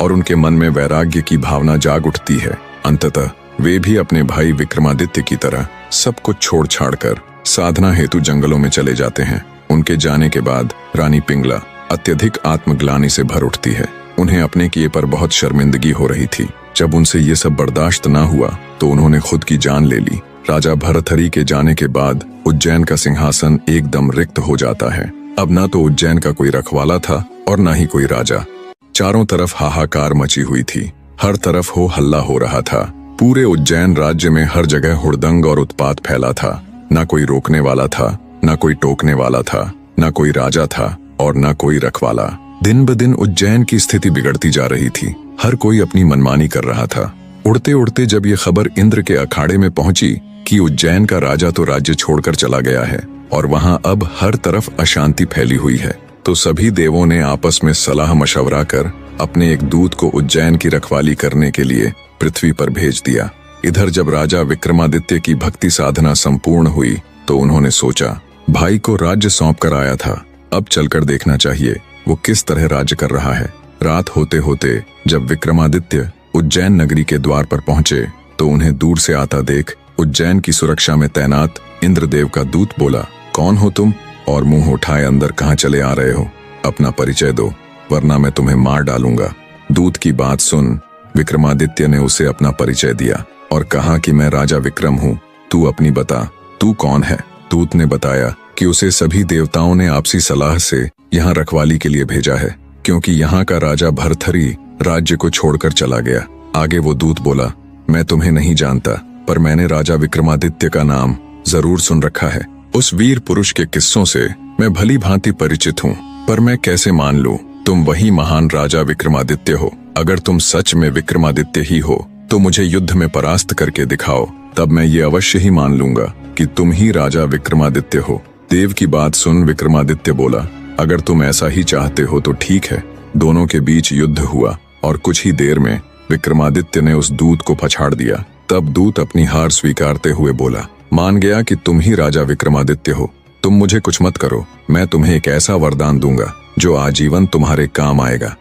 और उनके मन में वैराग्य की भावना जाग उठती है। अंततः वे भी अपने भाई विक्रमादित्य की तरह सब कुछ छोड़ छाड़ कर साधना हेतु जंगलों में चले जाते हैं। उनके जाने के बाद रानी पिंगला अत्यधिक आत्मग्लानि से भर उठती है। उन्हें अपने किए पर बहुत शर्मिंदगी हो रही थी। जब उनसे ये सब बर्दाश्त न हुआ तो उन्होंने खुद की जान ले ली। राजा भर्तहरि के जाने के बाद उज्जैन का सिंहासन एकदम रिक्त हो जाता है। अब ना तो उज्जैन का कोई रखवाला था और ना ही कोई राजा। चारों तरफ हाहाकार मची हुई थी। हर तरफ हो हल्ला हो रहा था। पूरे उज्जैन राज्य में हर जगह हुड़दंग और उत्पात फैला था। ना कोई रोकने वाला था, ना कोई टोकने वाला था, ना कोई राजा था और ना कोई रखवाला। दिन ब दिन उज्जैन की स्थिति बिगड़ती जा रही थी। हर कोई अपनी मनमानी कर रहा था। उड़ते उड़ते जब ये खबर इंद्र के अखाड़े में पहुंची कि उज्जैन का राजा तो राज्य छोड़कर चला गया है और वहां अब हर तरफ अशांति फैली हुई है, तो सभी देवों ने आपस में सलाह मशवरा कर अपने एक दूत को उज्जैन की रखवाली करने के लिए पृथ्वी पर भेज दिया। इधर जब राजा विक्रमादित्य की भक्ति साधना संपूर्ण हुई तो उन्होंने सोचा, भाई को राज्य सौंप कर आया था, अब चलकर देखना चाहिए वो किस तरह राज्य कर रहा है। रात होते होते जब विक्रमादित्य उज्जैन नगरी के द्वार पर पहुंचे तो उन्हें दूर से आता देख उज्जैन की सुरक्षा में तैनात इंद्रदेव का दूत बोला, कौन हो तुम और मुंह उठाए अंदर कहाँ चले आ रहे हो? अपना परिचय दो वरना मैं तुम्हें मार डालूंगा। दूत की बात सुन विक्रमादित्य ने उसे अपना परिचय दिया और कहा कि मैं राजा विक्रम हूँ, तू अपनी बता, तू कौन है? दूत ने बताया कि उसे सभी देवताओं ने आपसी सलाह से यहाँ रखवाली के लिए भेजा है, क्योंकि यहाँ का राजा भर्तहरि राज्य को छोड़कर चला गया। आगे वो दूत बोला, मैं तुम्हें नहीं जानता, पर मैंने राजा विक्रमादित्य का नाम जरूर सुन रखा है। उस वीर पुरुष के किस्सों से मैं भली भांति परिचित हूँ, पर मैं कैसे मान लूं तुम वही महान राजा विक्रमादित्य हो? अगर तुम सच में विक्रमादित्य ही हो तो मुझे युद्ध में परास्त करके दिखाओ, तब मैं ये अवश्य ही मान लूंगा कि तुम ही राजा विक्रमादित्य हो। देव की बात सुन विक्रमादित्य बोला, अगर तुम ऐसा ही चाहते हो तो ठीक है। दोनों के बीच युद्ध हुआ और कुछ ही देर में विक्रमादित्य ने उस दूत को पछाड़ दिया। तब दूत अपनी हार स्वीकारते हुए बोला, मान गया कि तुम ही राजा विक्रमादित्य हो। तुम मुझे कुछ मत करो, मैं तुम्हें एक ऐसा वरदान दूंगा जो आजीवन तुम्हारे काम आएगा।